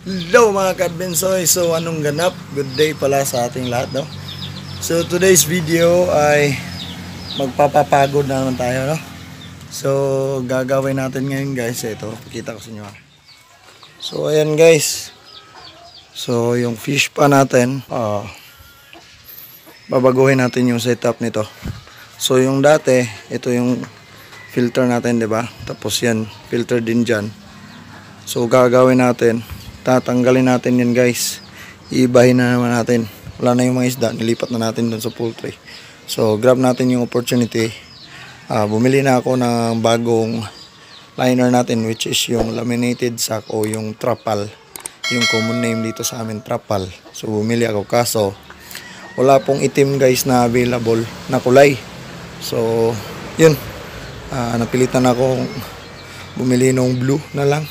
Hello mga ka-adbensoy. So anong ganap? Good day pala sa ating lahat, no? So today's video ay magpapapagod na naman tayo, no? So gagawin natin ngayon, guys, ito, pakita ko sa inyo. So ayan, guys. So yung fish pa natin, babaguhin natin yung setup nito. So yung dati, ito yung filter natin, 'di ba? Tapos yan, filter din diyan. So gagawin natin, tatanggalin natin yan, guys. Iibahin na naman natin. Wala na yung mga isda, nilipat na natin dun sa poultry. So grab natin yung opportunity. Bumili na ako ng bagong liner natin, which is yung laminated sack o yung trapal. Yung common name dito sa amin, trapal. So bumili ako, kaso wala pong itim, guys, na available na kulay. So yun, napilitan ako bumili ng blue na lang.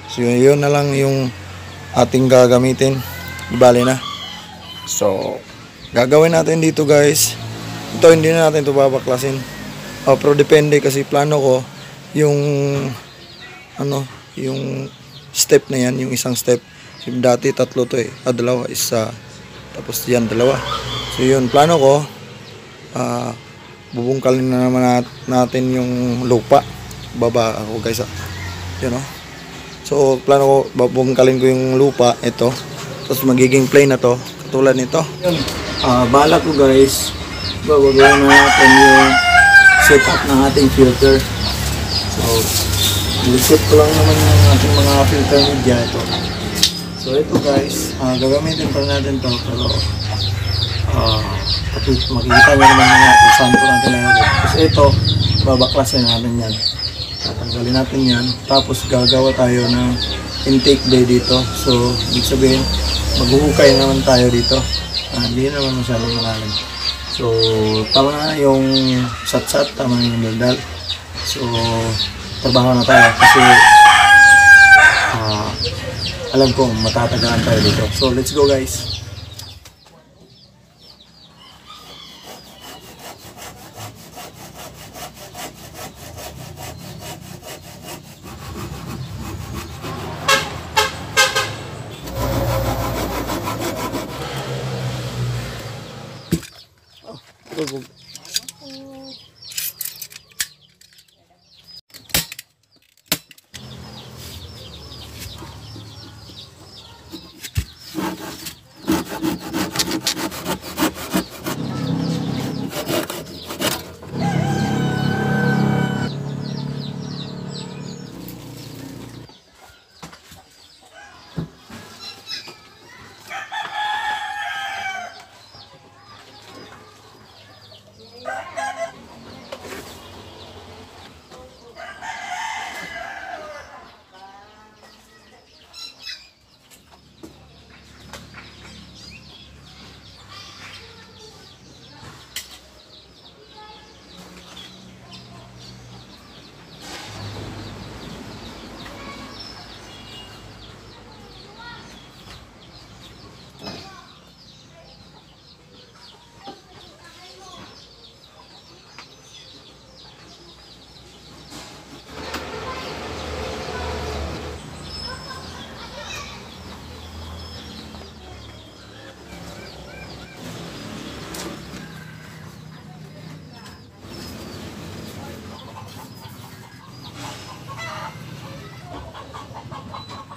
So yun na lang yung ating gagamitin. Bali na. So gagawin natin dito, guys. Ito hindi na natin ito babaklasin. Pero depende, kasi plano ko yung yung step na yan, yung isang step. Dati tatlo to dalawa, isa, tapos yan dalawa. So yun, plano ko bubungkalin na naman natin yung lupa. Baba ako, guys, yun, so plano ko, babungkalin ko yung lupa, ito. Tapos magiging plain na to, katulad nito. Yun, balak ko, guys, babagawa na natin yung setup ng ating filter. So lisip ko lang naman yung ating mga filter media, ito. So ito, guys, gagamitin pa natin to, pero makikita nyo naman kung saan ko natin lalagay. Tapos ito, babaklasin natin yan. Tatanggalin natin yan. Tapos gagawa tayo ng intake bay dito. So ibig sabihin, maghuhukay naman tayo dito. Hindi naman masyadong malalim. So tama na yung satsat, tama na yung daldal. So trabaho na tayo, kasi alam ko matatagaan tayo dito. So let's go, guys.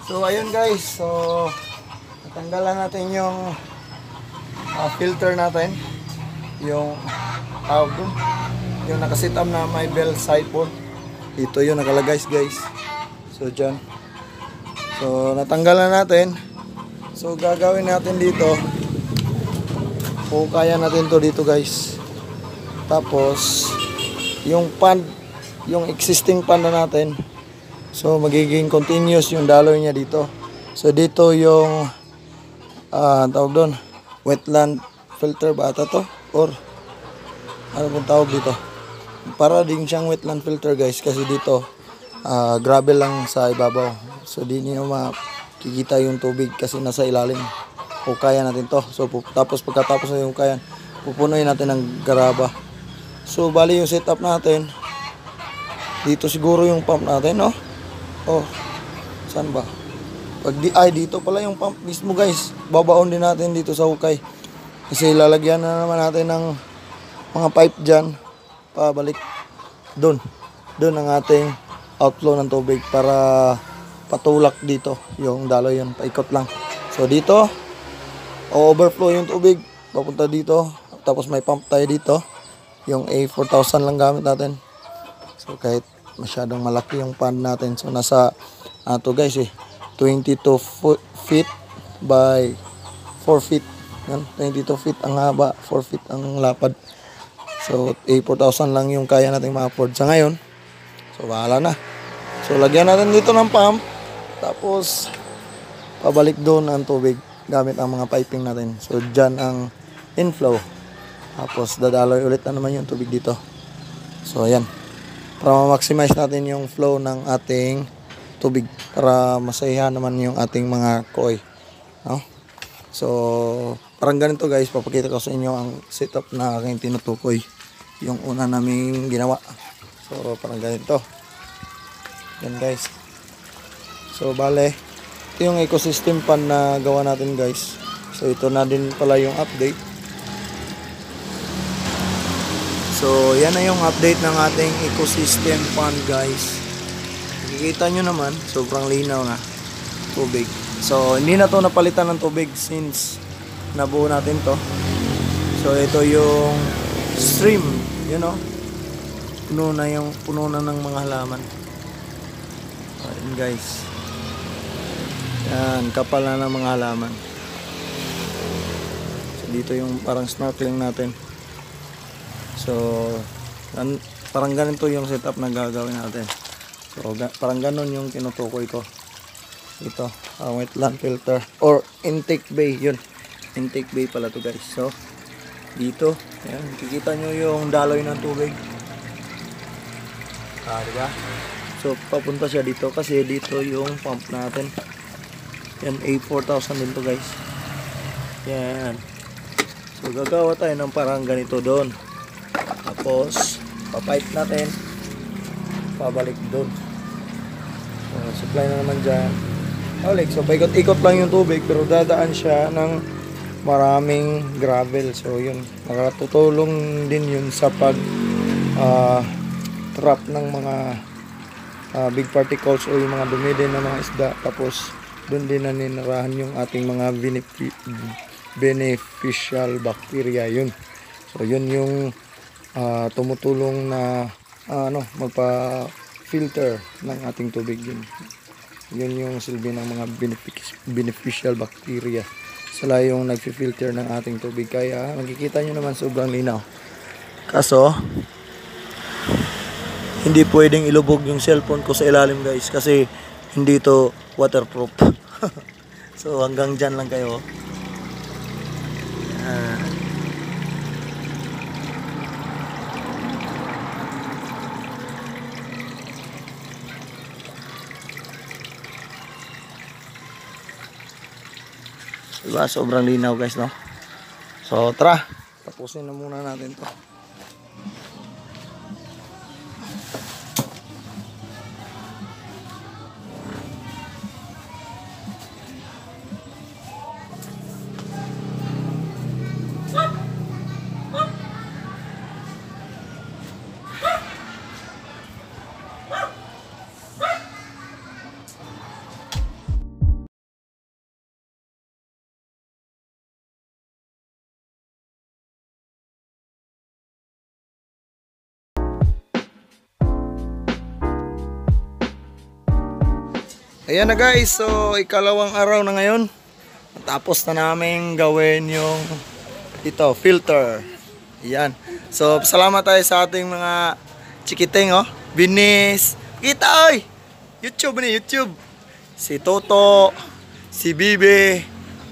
So ayun, guys, so natanggalan natin yung filter natin, yung yung nakasit up na may bell siphon. Ito yung nakalagay, guys. So dyan, so natanggalan natin. So gagawin natin dito, hukayan natin to dito, guys. Tapos yung pan, yung existing pan na natin, so magiging continuous yung daloy niya dito. So dito yung tawag doon, wetland filter ba ata to? Or ano pong tawag dito? Para din siyang wetland filter, guys, kasi dito gravel lang sa ibabaw. So di niyo makikita yung tubig kasi nasa ilalim. Hukayan natin to. So tapos pagkatapos na yung hukayan, pupunuin natin ng garaba. So bali yung setup natin dito, siguro yung pump natin, no? Saan ba? Dito pala yung pump mismo guys. Babaon din natin dito sa hukay. Kasi lalagyan na naman natin ng mga pipe dyan. Pabalik doon. Doon ang ating outflow ng tubig para patulak dito. Yung daloy yun, paikot lang. So dito, overflow yung tubig. Papunta dito. Tapos may pump tayo dito. Yung A4000 lang gamit natin. So kahit masyadong malaki yung pond natin. So nasa guys 22 feet by 4 feet. Yan, 22 feet ang haba, 4 feet ang lapad. So A4000 lang yung kaya nating ma-afford sa ngayon. So bahala na. So lagyan natin dito ng pump. Tapos pabalik doon ang tubig gamit ang mga piping natin. So dyan ang inflow. Tapos dadaloy ulit na naman yung tubig dito. So ayan. Para ma-maximize natin yung flow ng ating tubig. Para masayahan naman yung ating mga koi. No? So parang ganito guys. Papakita ko sa inyo ang setup na aking tinutukoy. Yung una naming ginawa. So parang ganito. Yan guys. So bale, ito yung ecosystem pan na gawa natin guys. So ito na din pala yung update. So yan na yung update ng ating ecosystem pan guys. Nakikita nyo naman, sobrang linaw na tubig. So hindi na to napalitan ng tubig since nabuo natin to. So ito yung stream, you know. Puno na ng mga halaman. Ayan guys. Yan, kapal na ng mga halaman. So dito yung parang snorkeling natin. So parang ganito yung setup na gagawin natin. So parang ganon yung tinutukoy ko. Ito, wetland filter or intake bay, yun. Intake bay pala to guys. So dito, ayan, kikita nyo yung daloy ng tubig. Diba? So papunta siya dito kasi dito yung pump natin. Yan, A4000 din to guys. Yan. So gagawa tayo ng parang ganito doon. Tapos papipe natin pabalik doon. So supply na naman dyan. So paikot-ikot lang yung tubig pero dadaan siya ng maraming gravel. So yun, nakatutulong din yun sa pag trap ng mga big particles o yung mga dumi din ng mga isda. Tapos doon din naninirahan yung ating mga beneficial bacteria yun. So yun yung tumutulong na magpa-filter ng ating tubig yun. Yun yung silbi ng mga beneficial bacteria. Sila yung nagfi-filter ng ating tubig. Kaya makikita nyo naman sobrang linaw. Kaso hindi pwedeng ilubog yung cellphone ko sa ilalim guys kasi hindi to waterproof. So hanggang dyan lang kayo. Diba? Sobrang linaw guys, no? So tara, tapusin na muna natin to. Ayan na guys, so ikalawang araw na ngayon. Tapos na namin gawin yung filter. Ayan. So salamat tayo sa ating mga chikiting, Binis. Kita oy. YouTube ni YouTube. Si Toto, si Bibi,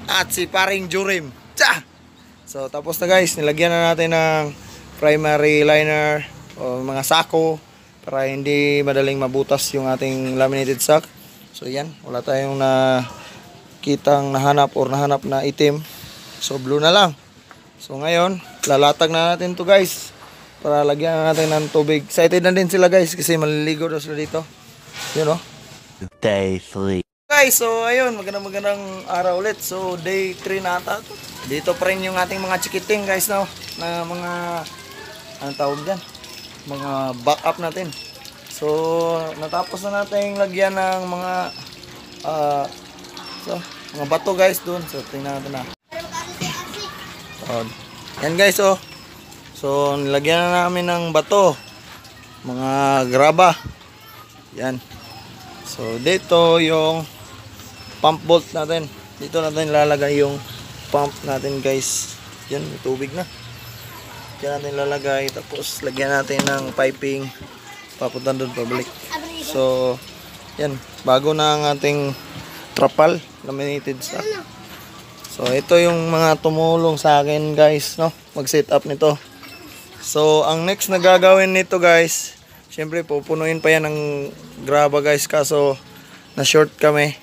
at si Paring Jurim. Tsa! So tapos na guys, nilagyan na natin ng primary liner o mga sako para hindi madaling mabutas yung ating laminated sack. So yan, wala tayong nahanap na itim. So blue na lang. So ngayon, lalatag na natin to guys. Para lagyan na natin ng tubig. Excited na din sila guys kasi maliligo daw sila dito. Yun Day 3. Guys, so ayun, magandang araw ulit. So day 3 na ata. Dito pa rin yung ating mga chikiting guys, no? Na mga, anong tawag dyan? Mga backup natin. So natapos na natin lagyan ng mga mga bato guys dun. So tingnan natin na. So, yan guys, oh. So nilagyan na namin ng bato. Mga graba. Yan. So dito yung pump bolt natin. Dito natin lalagay yung pump natin guys. Yan, may tubig na. Diyan natin lalagay. Tapos lagyan natin ng piping. Papunta doon pabalik. So, yan. Bago na ang ating trapal. Laminated sa. So, ito yung mga tumulong sa akin guys, no? Mag-set up nito. So, ang next na gagawin nito guys, syempre pupunuin pa yan ng graba guys. Kaso, na-short kami.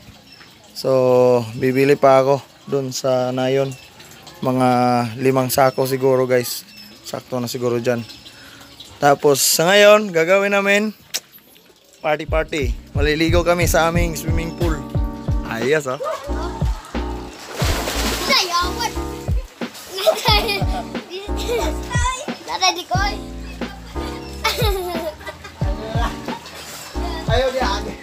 So, bibili pa ako dun sa nayon. Mga 5 sako siguro guys. Sakto na siguro dyan. Tapos, sa ngayon, gagawin namin party. Maliligo kami sa aming swimming pool. Ayos, oh. Ayaw niya, ate.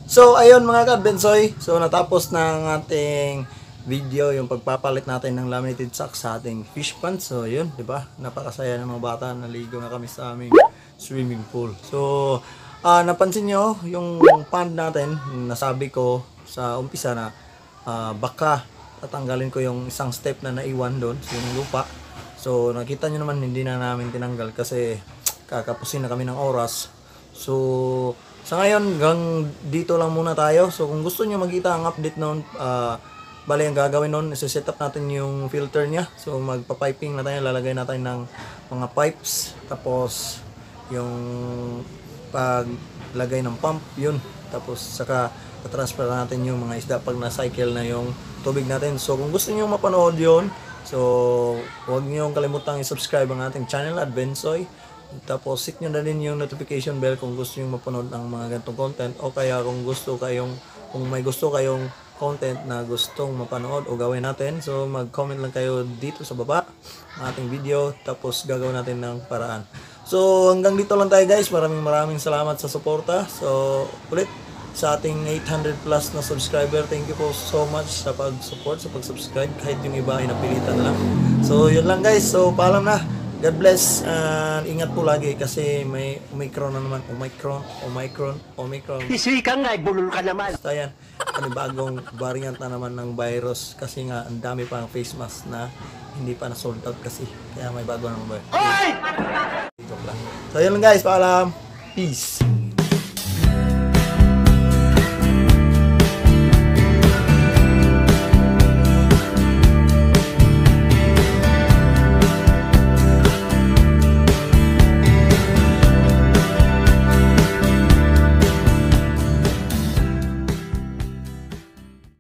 So ayun mga ka-bensoy, so natapos na ang ating video, yung pagpapalit natin ng laminated socks sa ating fish pond. So yun, di ba? Napakasaya ng mga bata, naligo na kami sa aming swimming pool. So napansin nyo yung pond natin, nasabi ko sa umpisa na baka tatanggalin ko yung isang step na naiwan doon, yung lupa. So nakita nyo naman hindi na namin tinanggal kasi kakapusin na kami ng oras. So sa ngayon, hanggang dito lang muna tayo. So kung gusto nyo makita ang update noon, bali ang gagawin noon, isa-set up natin yung filter niya. So magpa-piping na tayo, lalagay natin ng mga pipes. Tapos yung paglagay ng pump, yun. Tapos saka transfer natin yung mga isda pag na-cycle na yung tubig natin. So kung gusto nyo mapanood yun, so huwag nyo kalimutang i-subscribe ang ating channel at Bensoy. Tapos hit nyo na rin yung notification bell kung gusto nyo mapanood ng mga ganitong content, o kaya kung may gusto kayong content na gustong mapanood o gawin natin, so mag-comment lang kayo dito sa baba ng ating video, tapos gagawin natin ng paraan. So hanggang dito lang tayo guys, maraming salamat sa suporta. So ulit sa ating 800 plus na subscriber, thank you po so much sa pag-support, sa pag-subscribe, kahit yung iba ay napilitan lang. So yun lang guys, so paalam na. God bless, and ingat po lagi kasi may Omicron na naman. Omicron. Hisuy ka nga, bulol ka naman. Basta yan, bagong variant na naman ng virus kasi nga ang dami pang face mask na hindi pa na-sold out kasi. Kaya may bago naman ba. So yun lang guys, paalam. Peace.